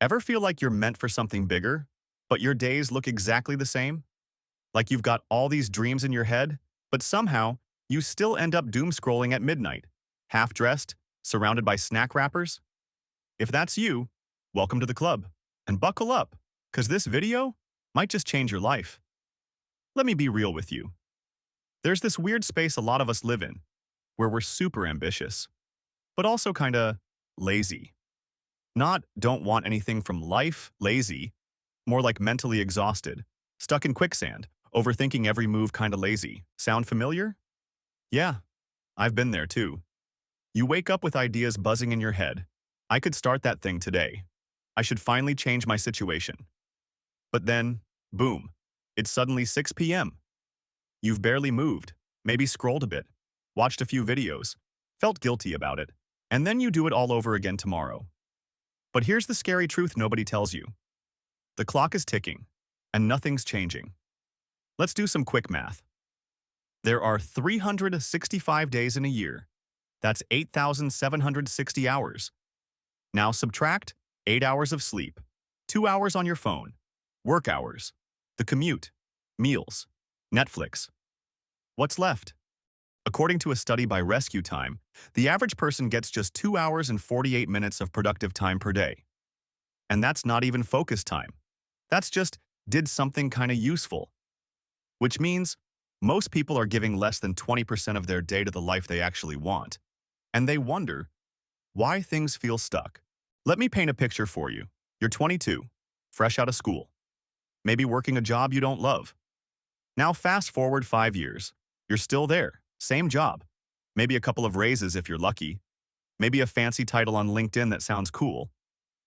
Ever feel like you're meant for something bigger, but your days look exactly the same? Like you've got all these dreams in your head, but somehow you still end up doom scrolling at midnight, half-dressed, surrounded by snack wrappers? If that's you, welcome to the club. And buckle up, because this video might just change your life. Let me be real with you. There's this weird space a lot of us live in, where we're super ambitious, but also kinda lazy. Not don't want anything from life, lazy, more like mentally exhausted, stuck in quicksand, overthinking every move kinda lazy. Sound familiar? Yeah, I've been there too. You wake up with ideas buzzing in your head. I could start that thing today. I should finally change my situation. But then, boom, it's suddenly 6 p.m. You've barely moved, maybe scrolled a bit, watched a few videos, felt guilty about it, and then you do it all over again tomorrow. But here's the scary truth nobody tells you. The clock is ticking, and nothing's changing. Let's do some quick math. There are 365 days in a year. That's 8,760 hours. Now subtract 8 hours of sleep, 2 hours on your phone, work hours, the commute, meals, Netflix. What's left? According to a study by Rescue Time, the average person gets just 2 hours and 48 minutes of productive time per day. And that's not even focus time. That's just did something kind of useful. Which means most people are giving less than 20% of their day to the life they actually want. And they wonder why things feel stuck. Let me paint a picture for you. You're 22, fresh out of school, maybe working a job you don't love. Now fast forward 5 years. You're still there, same job, maybe a couple of raises if you're lucky, maybe a fancy title on LinkedIn that sounds cool,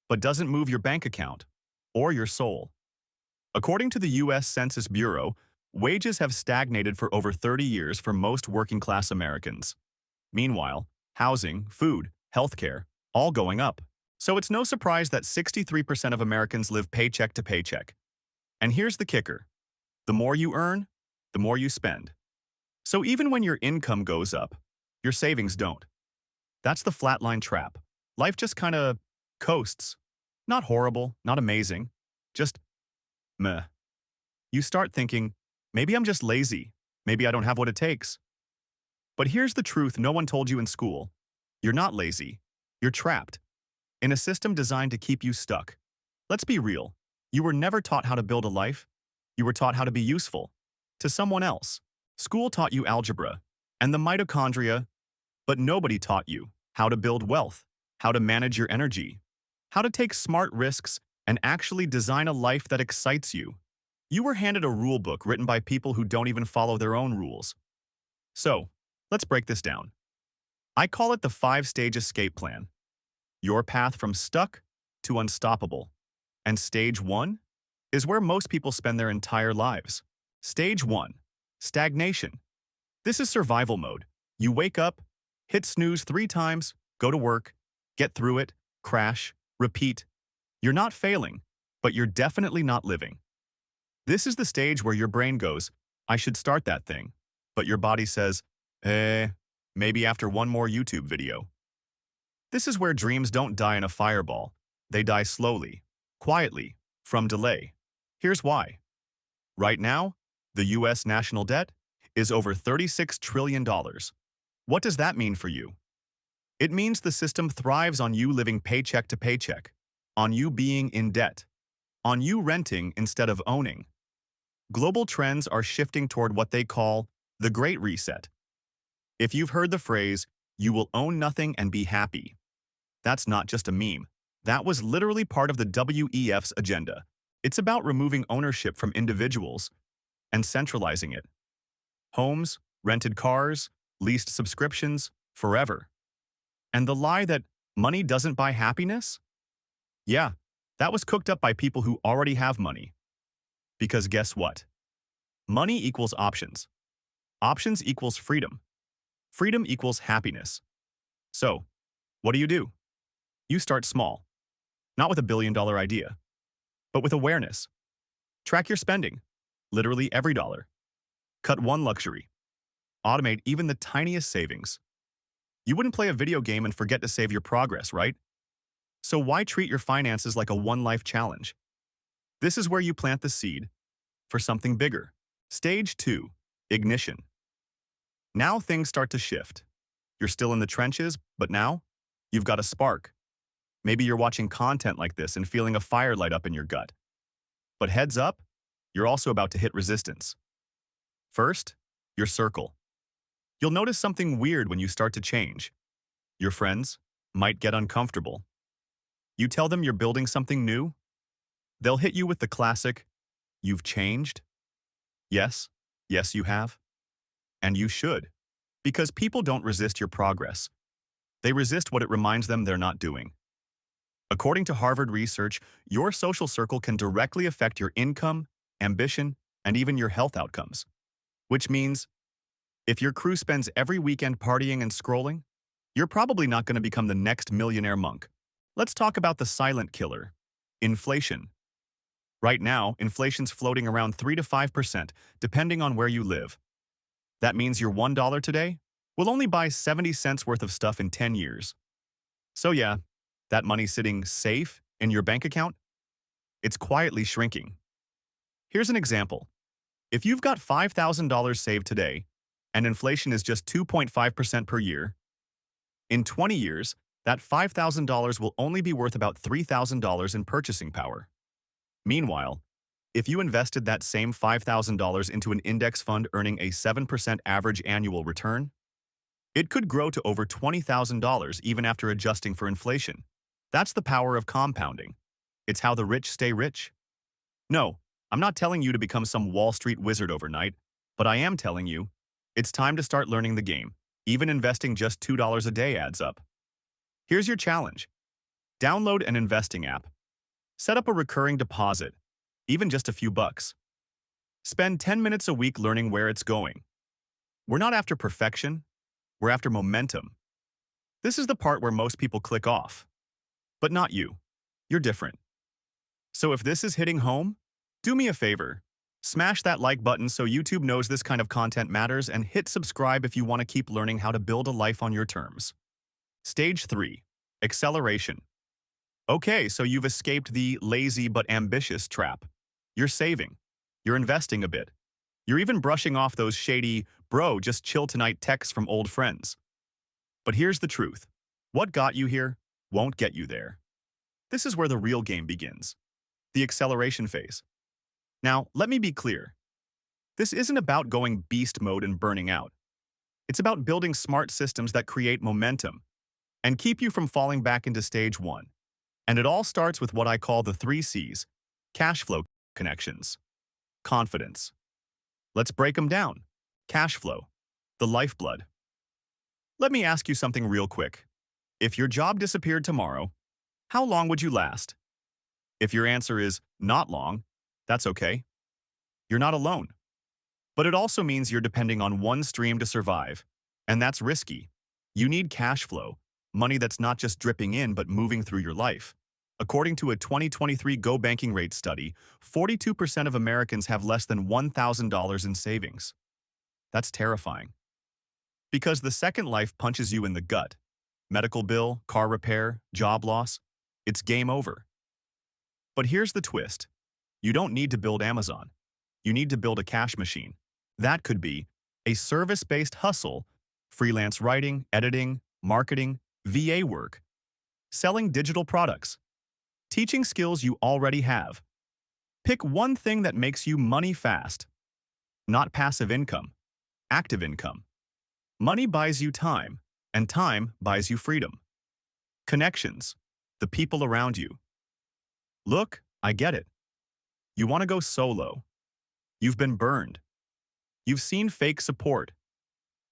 but doesn't move your bank account or your soul. According to the U.S. Census Bureau, wages have stagnated for over 30 years for most working-class Americans. Meanwhile, housing, food, healthcare, all going up. So it's no surprise that 63% of Americans live paycheck to paycheck. And here's the kicker. The more you earn, the more you spend. So even when your income goes up, your savings don't. That's the flatline trap. Life just kinda coasts. Not horrible, not amazing, just meh. You start thinking, maybe I'm just lazy. Maybe I don't have what it takes. But here's the truth no one told you in school. You're not lazy. You're trapped in a system designed to keep you stuck. Let's be real. You were never taught how to build a life. You were taught how to be useful to someone else. School taught you algebra and the mitochondria, but nobody taught you how to build wealth, how to manage your energy, how to take smart risks and actually design a life that excites you. You were handed a rule book written by people who don't even follow their own rules. So, let's break this down. I call it the 5-stage escape plan. Your path from stuck to unstoppable. And stage 1 is where most people spend their entire lives. Stage 1, stagnation. This is survival mode. You wake up, hit snooze 3 times, go to work, get through it, crash, repeat. You're not failing, but you're definitely not living. This is the stage where your brain goes, I should start that thing. But your body says, maybe after one more YouTube video. This is where dreams don't die in a fireball. They die slowly, quietly, from delay. Here's why. Right now, the U.S. national debt is over $36 trillion. What does that mean for you? It means the system thrives on you living paycheck to paycheck, on you being in debt, on you renting instead of owning. Global trends are shifting toward what they call the Great Reset. If you've heard the phrase, you will own nothing and be happy, that's not just a meme. That was literally part of the WEF's agenda. It's about removing ownership from individuals and centralizing it. Homes, rented cars, leased subscriptions, forever. And the lie that money doesn't buy happiness? Yeah, that was cooked up by people who already have money. Because guess what? Money equals options. Options equals freedom. Freedom equals happiness. So, what do? You start small. Not with a billion-dollar idea, but with awareness. Track your spending, literally every dollar. Cut one luxury. Automate even the tiniest savings. You wouldn't play a video game and forget to save your progress, right? So why treat your finances like a one-life challenge? This is where you plant the seed for something bigger. Stage 2. Ignition. Now things start to shift. You're still in the trenches, but now you've got a spark. Maybe you're watching content like this and feeling a fire light up in your gut. But heads up, you're also about to hit resistance. First, your circle. You'll notice something weird when you start to change. Your friends might get uncomfortable. You tell them you're building something new, they'll hit you with the classic, "You've changed?" Yes, yes you have. And you should. Because people don't resist your progress. They resist what it reminds them they're not doing. According to Harvard research, your social circle can directly affect your income, ambition, and even your health outcomes. Which means, if your crew spends every weekend partying and scrolling, you're probably not going to become the next millionaire monk. Let's talk about the silent killer, inflation. Right now, inflation's floating around 3 to 5%, depending on where you live. That means your $1 today will only buy 70 cents worth of stuff in 10 years. So yeah, that money sitting safe in your bank account, it's quietly shrinking. Here's an example. If you've got $5,000 saved today, and inflation is just 2.5% per year, in 20 years, that $5,000 will only be worth about $3,000 in purchasing power. Meanwhile, if you invested that same $5,000 into an index fund earning a 7% average annual return, it could grow to over $20,000 even after adjusting for inflation. That's the power of compounding. It's how the rich stay rich. No, I'm not telling you to become some Wall Street wizard overnight, but I am telling you, it's time to start learning the game. Even investing just $2 a day adds up. Here's your challenge. Download an investing app. Set up a recurring deposit, even just a few bucks. Spend 10 minutes a week learning where it's going. We're not after perfection, we're after momentum. This is the part where most people click off. But not you. You're different. So if this is hitting home, do me a favor. Smash that like button so YouTube knows this kind of content matters, and hit subscribe if you want to keep learning how to build a life on your terms. Stage 3. Acceleration. Okay, so you've escaped the lazy but ambitious trap. You're saving. You're investing a bit. You're even brushing off those shady, "bro, just chill tonight" texts from old friends. But here's the truth. What got you here won't get you there. This is where the real game begins. The acceleration phase. Now, let me be clear. This isn't about going beast mode and burning out. It's about building smart systems that create momentum and keep you from falling back into stage 1. And it all starts with what I call the 3 C's: cash flow, connections, confidence. Let's break them down. Cash flow, the lifeblood. Let me ask you something real quick. If your job disappeared tomorrow, how long would you last? If your answer is not long, that's okay. You're not alone. But it also means you're depending on one stream to survive, and that's risky. You need cash flow, money that's not just dripping in but moving through your life. According to a 2023 Go Banking Rate study, 42% of Americans have less than $1,000 in savings. That's terrifying. Because the second life punches you in the gut, medical bill, car repair, job loss, it's game over. But here's the twist. You don't need to build Amazon. You need to build a cash machine. That could be a service-based hustle, freelance writing, editing, marketing, VA work, selling digital products, teaching skills you already have. Pick one thing that makes you money fast. Not passive income, active income. Money buys you time, and time buys you freedom. Connections, the people around you. Look, I get it. You want to go solo. You've been burned. You've seen fake support,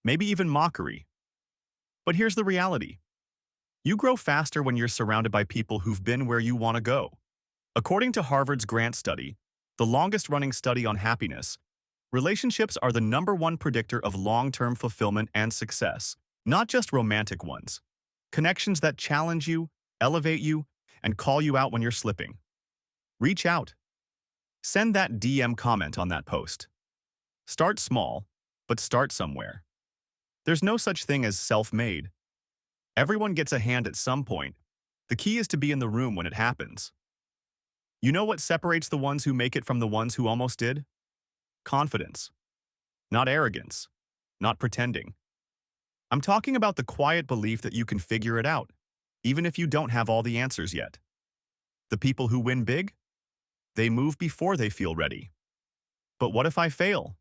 maybe even mockery. But here's the reality. You grow faster when you're surrounded by people who've been where you want to go. According to Harvard's Grant study, the longest-running study on happiness, relationships are the #1 predictor of long-term fulfillment and success, not just romantic ones. Connections that challenge you, elevate you, and call you out when you're slipping. Reach out. Send that DM comment on that post. Start small, but start somewhere. There's no such thing as self-made. Everyone gets a hand at some point. The key is to be in the room when it happens. You know what separates the ones who make it from the ones who almost did? Confidence. Not arrogance. Not pretending. I'm talking about the quiet belief that you can figure it out, even if you don't have all the answers yet. The people who win big? They move before they feel ready. But what if I fail?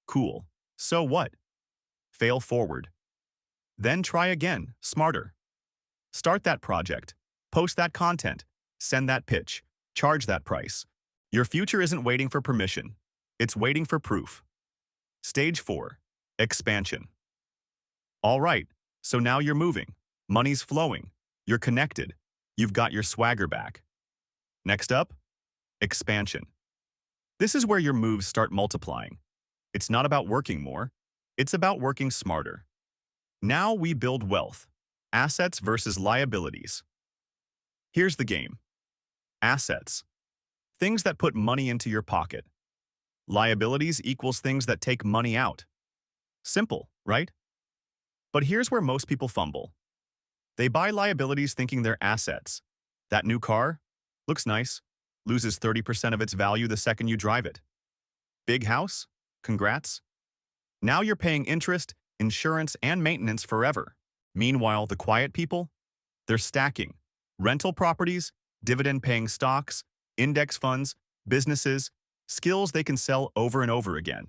Cool. So what? Fail forward. Then try again, smarter. Start that project. Post that content. Send that pitch. Charge that price. Your future isn't waiting for permission. It's waiting for proof. Stage 4. Expansion. All right, so now you're moving. Money's flowing. You're connected. You've got your swagger back. Next up, expansion. This is where your moves start multiplying. It's not about working more. It's about working smarter. Now we build wealth. Assets versus liabilities. Here's the game. Assets. Things that put money into your pocket. Liabilities equals things that take money out. Simple, right? But here's where most people fumble. They buy liabilities thinking they're assets. That new car? Looks nice. Loses 30% of its value the second you drive it. Big house? Congrats. Now you're paying interest, insurance, and maintenance forever. Meanwhile, the quiet people? They're stacking. Rental properties, dividend-paying stocks, index funds, businesses, skills they can sell over and over again.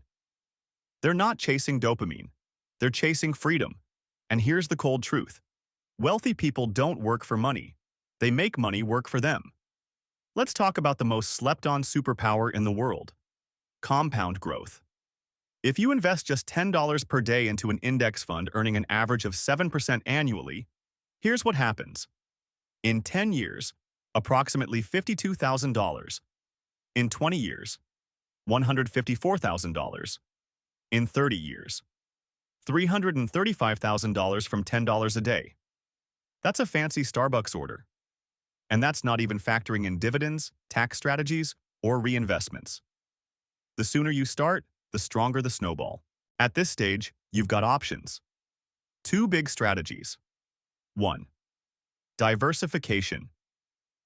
They're not chasing dopamine. They're chasing freedom. And here's the cold truth. Wealthy people don't work for money. They make money work for them. Let's talk about the most slept-on superpower in the world. Compound growth. If you invest just $10 per day into an index fund earning an average of 7% annually, here's what happens. In 10 years, approximately $52,000. In 20 years, $154,000. In 30 years, $335,000 from $10 a day. That's a fancy Starbucks order. And that's not even factoring in dividends, tax strategies, or reinvestments. The sooner you start, the stronger the snowball. At this stage, you've got options. 2 big strategies. 1. Diversification.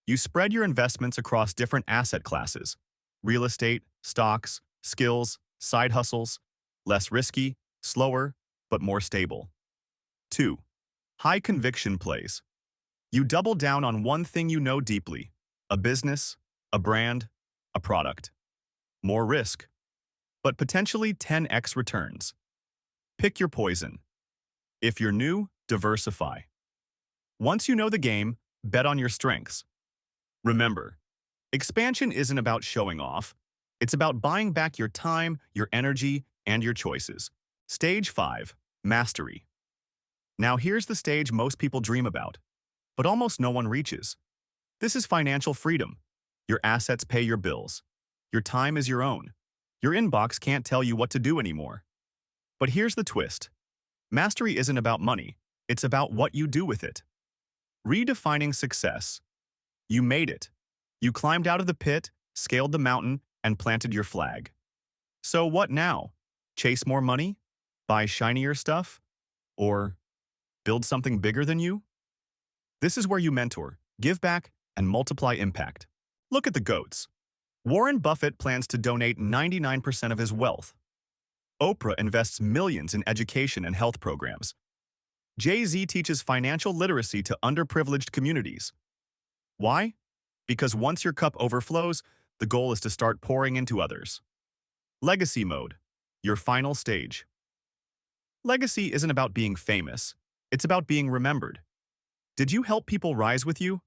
You spread your investments across different asset classes. Real estate, stocks, skills, side hustles. Less risky, slower, but more stable. 2. High conviction plays. You double down on one thing you know deeply. A business, a brand, a product. More risk, but potentially 10x returns. Pick your poison. If you're new, diversify. Once you know the game, bet on your strengths. Remember, expansion isn't about showing off. It's about buying back your time, your energy, and your choices. Stage 5. Mastery. Now here's the stage most people dream about, but almost no one reaches. This is financial freedom. Your assets pay your bills. Your time is your own. Your inbox can't tell you what to do anymore. But here's the twist. Mastery isn't about money. It's about what you do with it. Redefining success. You made it. You climbed out of the pit, scaled the mountain, and planted your flag. So what now? Chase more money? Buy shinier stuff? Or build something bigger than you? This is where you mentor, give back, and multiply impact. Look at the GOATs. Warren Buffett plans to donate 99% of his wealth. Oprah invests millions in education and health programs. Jay-Z teaches financial literacy to underprivileged communities. Why? Because once your cup overflows, the goal is to start pouring into others. Legacy mode, your final stage. Legacy isn't about being famous. It's about being remembered. Did you help people rise with you?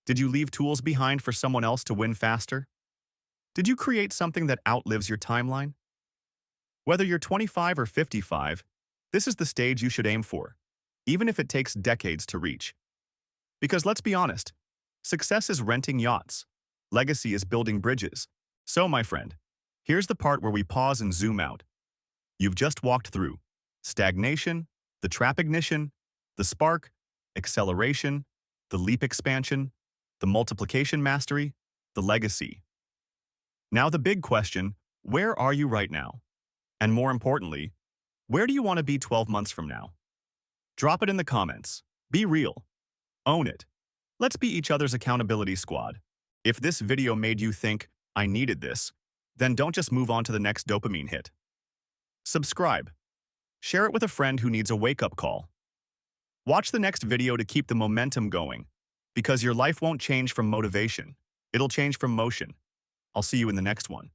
Did you leave tools behind for someone else to win faster? Did you create something that outlives your timeline? Whether you're 25 or 55, this is the stage you should aim for, even if it takes decades to reach. Because let's be honest, success is renting yachts. Legacy is building bridges. So, my friend, here's the part where we pause and zoom out. You've just walked through stagnation, the trap ignition, the spark, acceleration, the leap expansion, the multiplication mastery, the legacy. Now the big question, where are you right now? And more importantly, where do you want to be 12 months from now? Drop it in the comments. Be real. Own it. Let's be each other's accountability squad. If this video made you think, I needed this, then don't just move on to the next dopamine hit. Subscribe. Share it with a friend who needs a wake-up call. Watch the next video to keep the momentum going, because your life won't change from motivation. It'll change from motion. I'll see you in the next one.